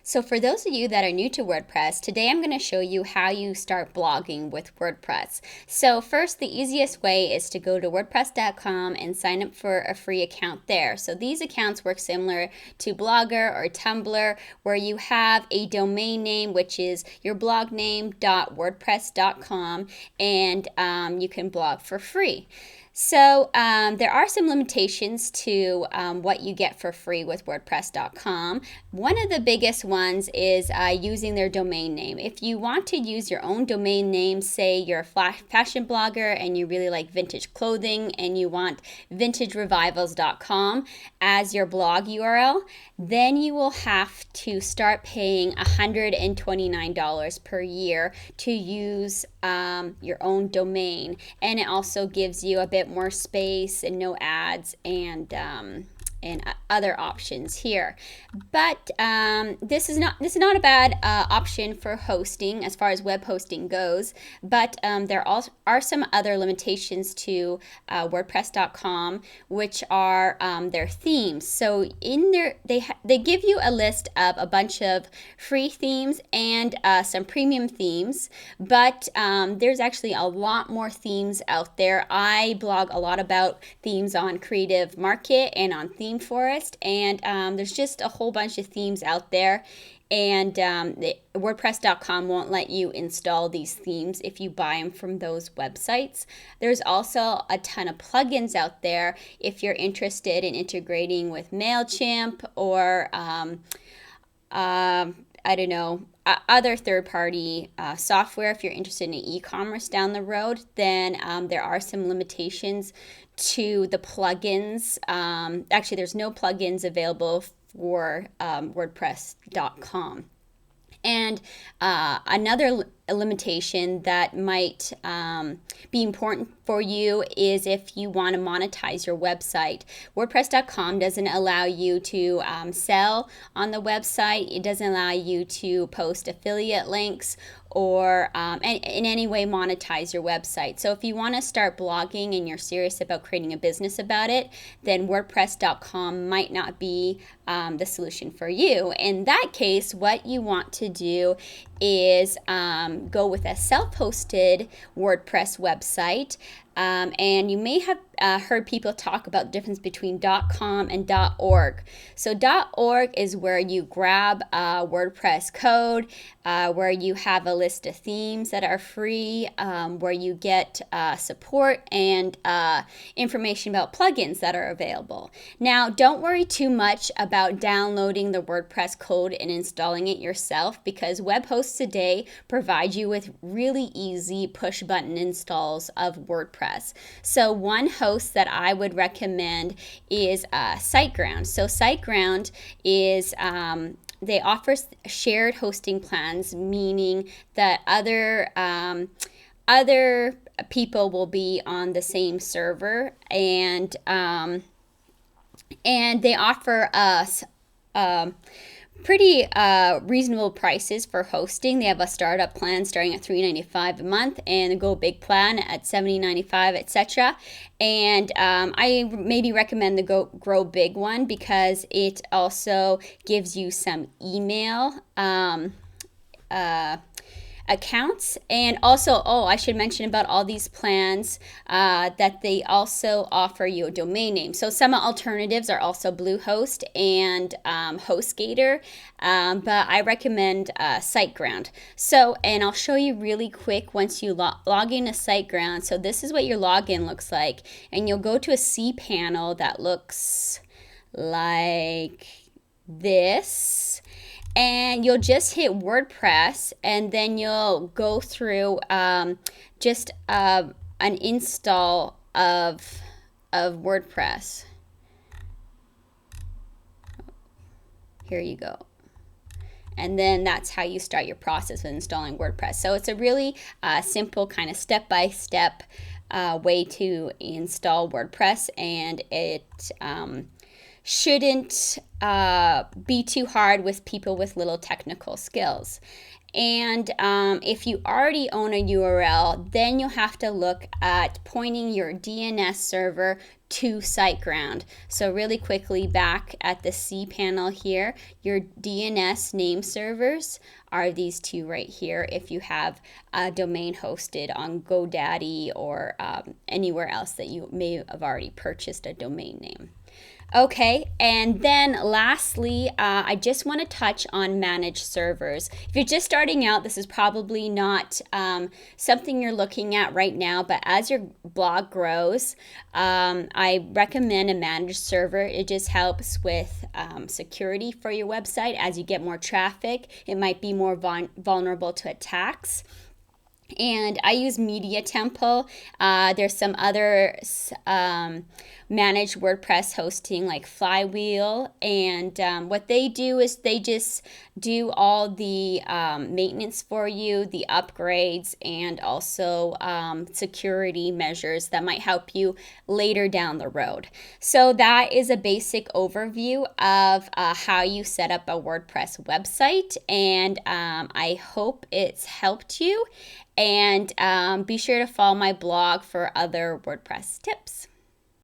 So for those of you that are new to WordPress, today I'm going to show you how you start blogging with WordPress. So first, the easiest way is to go to WordPress.com and sign up for a free account there. So these accounts work similar to Blogger or Tumblr, where you have a domain name, which is your blog name.wordpress.com, and you can blog for free. So there are some limitations to what you get for free with WordPress.com. One of the biggest ones is using their domain name. If you want to use your own domain name, say you're a fashion blogger and you really like vintage clothing and you want vintagerevivals.com as your blog URL, then you will have to start paying $129 per year to use your own domain. And it also gives you a bit more space and no ads and other options here. But this is not a bad option for hosting as far as web hosting goes. But there are some other limitations to WordPress.com, which are their themes. So in there, they give you a list of a bunch of free themes and some premium themes. But there's actually a lot more themes out there. I blog a lot about themes on Creative Market and on Theme Forest, and there's just a whole bunch of themes out there, and WordPress.com won't let you install these themes if you buy them from those websites. There's also a ton of plugins out there if you're interested in integrating with MailChimp or I don't know, other third-party software. If you're interested in e-commerce down the road, then there are some limitations to the plugins. Actually, there's no plugins available for WordPress.com. And another limitation that might be important for you is if you want to monetize your website. WordPress.com doesn't allow you to sell on the website. It doesn't allow you to post affiliate links or in any way monetize your website. So if you want to start blogging and you're serious about creating a business about it, then WordPress.com might not be the solution for you. In that case, what you want to do is go with a self-hosted WordPress website. And you may have heard people talk about the difference between .com and .org. So .org is where you grab WordPress code, where you have a list of themes that are free, where you get support and information about plugins that are available. Now, don't worry too much about downloading the WordPress code and installing it yourself, because web hosts today provide you with really easy push button installs of WordPress. So one host that I would recommend is SiteGround. So SiteGround is they offer shared hosting plans, meaning that other people will be on the same server, and they offer us pretty reasonable prices for hosting. They have a startup plan starting at $3.95 a month and a Go Big plan at $70.95, etc. And I maybe recommend the Grow Big one because it also gives you some email accounts. And also, I should mention about all these plans that they also offer you a domain name. So some alternatives are also Bluehost and HostGator, but I recommend SiteGround. So, and I'll show you really quick once you log into SiteGround. So this is what your login looks like, and you'll go to a cPanel that looks like this. And you'll just hit WordPress, and then you'll go through just an install of WordPress. Here you go. And then that's how you start your process of installing WordPress. So it's a really simple kind of step-by-step way to install WordPress, and it shouldn't be too hard with people with little technical skills. And if you already own a URL, then you'll have to look at pointing your DNS server to SiteGround. So really quickly, back at the C panel here, your DNS name servers are these two right here if you have a domain hosted on GoDaddy or anywhere else that you may have already purchased a domain name. Okay, and then lastly, I just want to touch on managed servers. If you're just starting out, this is probably not something you're looking at right now, but as your blog grows, I recommend a managed server. It just helps with security for your website. As you get more traffic, it might be more vulnerable to attacks. And I use Media Temple. There's some other managed WordPress hosting like Flywheel. And what they do is they just do all the maintenance for you, the upgrades, and also security measures that might help you later down the road. So that is a basic overview of how you set up a WordPress website. And I hope it's helped you. And be sure to follow my blog for other WordPress tips.